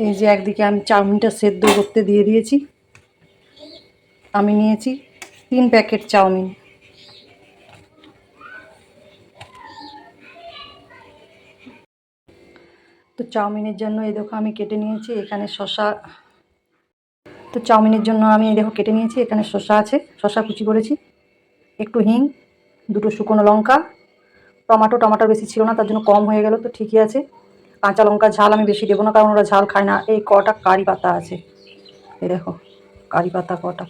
এই যে একদিকে আমি চাউমিনটা সেদ্ধ করতে দিয়ে দিয়েছি। আমি নিয়েছি 3 প্যাকেট চাউমিন। তো চাউমিনের জন্য এই দেখো আমি কেটে নিয়েছি এখানে শসা। তো চাউমিনের জন্য আমি এই দেখো কেটে নিয়েছি, এখানে শসা আছে, শসা কুচি করেছি, একটু হিং, 2টো শুকনো লঙ্কা, টমাটো বেশি ছিল না তার জন্য কম হয়ে গেল, তো ঠিকই আছে। কাঁচা লঙ্কা ঝাল আমি বেশি দেবো না কারণ ওরা ঝাল খায় না। এই কটা কারি পাতা আছে, এই দেখো কারি পাতা কটা,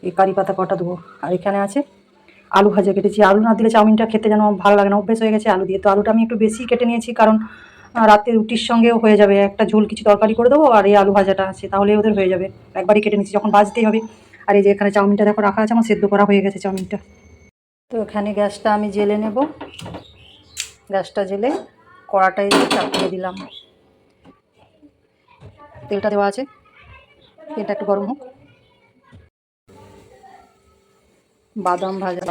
এই কারি পাতা কটা দেবো। আর এখানে আছে আলু ভাজা কেটেছি। আলু না দিলে চাউমিনটা খেতে যেন ভালো লাগে না, অভ্যেস হয়ে গেছে আলু দিয়ে। তো আলুটা আমি একটু বেশি কেটে নিয়েছি কারণ রাতে রুটির সঙ্গেও হয়ে যাবে, একটা ঝোল কিছু তরকারি করে দেবো আর এই আলু ভাজাটা আছে, তাহলে ওদের হয়ে যাবে। একবারই কেটে নিচ্ছি, যখন ভাজতেই হবে। আর এই যে এখানে চাউমিনটা দেখো রাখা আছে, আমার সেদ্ধ করা হয়ে গেছে চাউমিনটা। তো এখানে গ্যাসটা আমি জেলে নেব। গ্যাসটা জেলে কড়াটাই চাপিয়ে দিলাম, তেলটা দেওয়া আছে, তেলটা একটু গরম হোক। বাদাম ভাজা,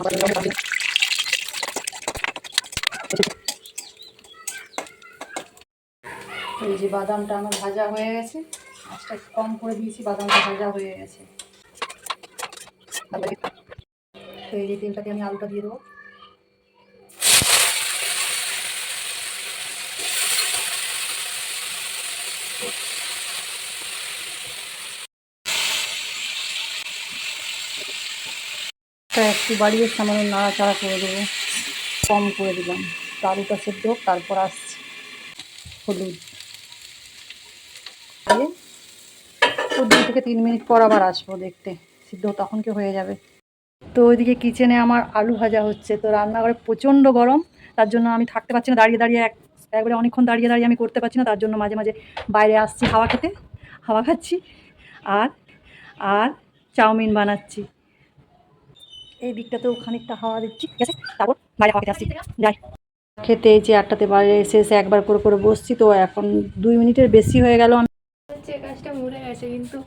এই যে বাদামটা আমার ভাজা হয়ে গেছে, আঁচটা একটু কম করে দিয়েছি, বাদামটা ভাজা হয়ে গেছে। তো এই যে তেলটাকে আমি আলুটা দিয়ে দেবো। একটু বাড়িয়ে সামান্য নাড়াচাড়া করে দেবো, কম করে দিলাম। তো আলুটা সেদ্ধ হোক, তারপর আসছি। হলুদ দিয়ে তো 2 থেকে 3 মিনিট পর আবার আসবো দেখতে, সিদ্ধ তখন কি হয়ে যাবে। তো ওইদিকে কিচেনে আমার আলু ভাজা হচ্ছে, তো রান্নাঘরে প্রচণ্ড গরম, তার জন্য আমি থাকতে পারছি না, দাঁড়িয়ে দাঁড়িয়ে একবারে অনেকক্ষণ দাঁড়িয়ে দাঁড়িয়ে আমি করতে পারছি না, তার জন্য মাঝে মাঝে বাইরে আসছি হাওয়া খেতে, হাওয়া খাচ্ছি আর আর চাউমিন বানাচ্ছি। এই দিকটাতেও খানিকটা হাওয়া দিচ্ছি, ঠিক আছে, তারপর বাইরে হাওয়া খেতে আসছি, যাই। খেতে এই যে 8টাতে বাইরে এসে এসে একবার করে করে বসছি, তো এখন 2 মিনিটের বেশি হয়ে গেল। আমি গাছটা মরে গেছে কিন্তু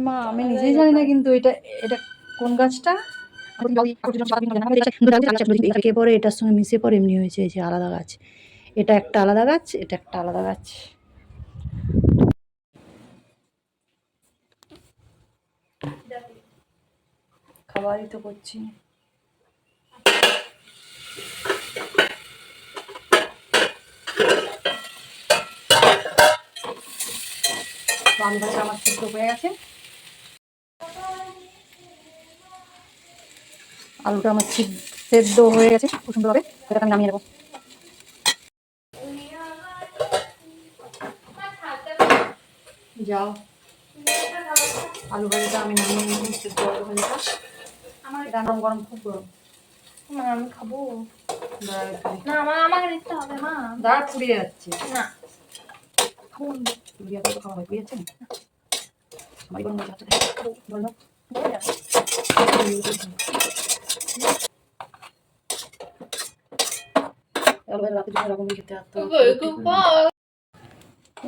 মা আমি নিজেই জানি না কিন্তু এটা এটা কোন গাছটা একে পরে এটার সঙ্গে মিশে পরে এমনি হয়েছে। এই যে আলাদা গাছ, এটা একটা আলাদা গাছ, এটা একটা আলাদা গাছ। খাবারই তো করছি। আলু ভাজা আমার সিদ্ধ হয়ে গেছে, আলুটা আমার সেদ্ধ হয়ে গেছে খুব সুন্দরভাবে, এটাকে আমি নামিয়ে নেবো। যাও, আলু ভাজাটা আমি নামিয়ে নিই, সেদ্ধ আলু ভাজাটা। আমার গরম গরম খুব গরম, আমি খাবো না, আমাকে দিতে হবে মা। দাঁড়া পুড়িয়ে যাচ্ছে না পুড়িয়ে তো খাওয়া হয়, পুড়িয়ে যাচ্ছে না আমার বোন বলছে বললো রাতের জন্য এরকম খেতে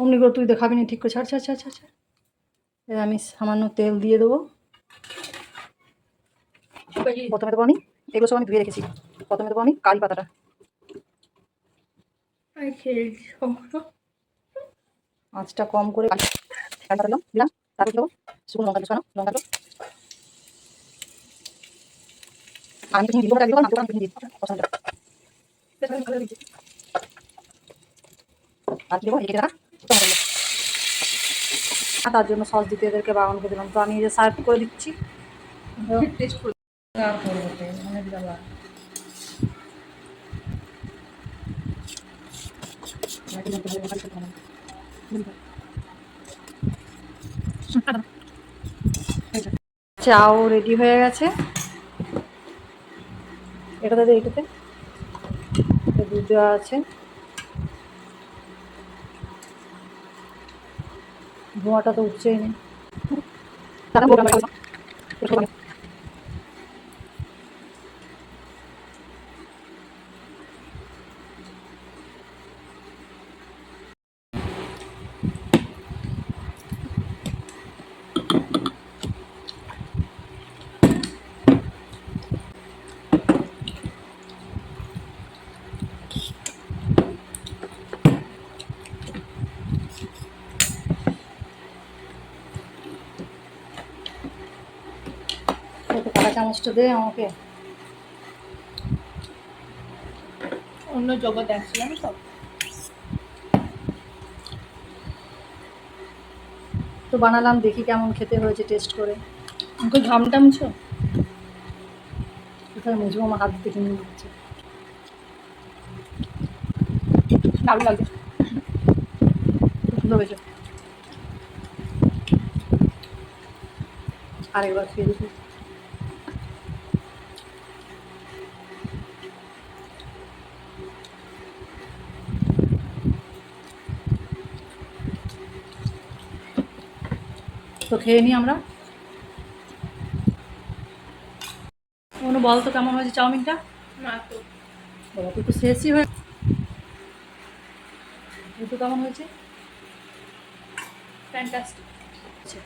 অমনি করে তুই দেখাবি না, ঠিক করে ছাড় ছাড় ছাড় ছাড় ছাড়। আমি সামান্য তেল দিয়ে দেবো। প্রথমে দেবো আমি, এগুলো সব আমি ধুয়ে রেখেছি। প্রথমে দেবো আমি কারি পাতাটা, আঁচটা কম করে কারি পাতা দিলাম। তারপর দেবো শুকনো লঙ্কা, শোনো লঙ্কা দেবো। আমি তো দিব না, দিব না, দিব পছন্দ। আর দেবো এদিকে রাখা তার জন্য সস দিতে এদেরকে বারণ করে দিলাম। তো আমি এই যে সার্ভ করে দিচ্ছি, টেস্ট করে মনে দিলাম। চাও রেডি হয়ে গেছে, এটাতে এইটাতে দুধ দেওয়া আছে, ধোঁয়াটা তো উঠছেই না। চামচটা দে আমাকে। অন্য জগতে আসছিলাম তো। তো বানালাম, দেখি কেমন খেতে হয়েছে, টেস্ট করে। আমাকে ঘাম টামছো? কোথায় মুজবো, আমার হাত থেকে নিয়ে দিচ্ছে। দারুণ লাগছে। খুব সুন্দর হয়েছে। আরেকবার খেয়ে দেখি। তো খেয়ে নিই আমরা। কোনো বল তো কেমন হয়েছে চাউমিনটা? না তো। বাবা তুই তো শেষই হয়ে, তুই তো কেমন হয়েছে? ফ্যান্টাস্টিক। আচ্ছা,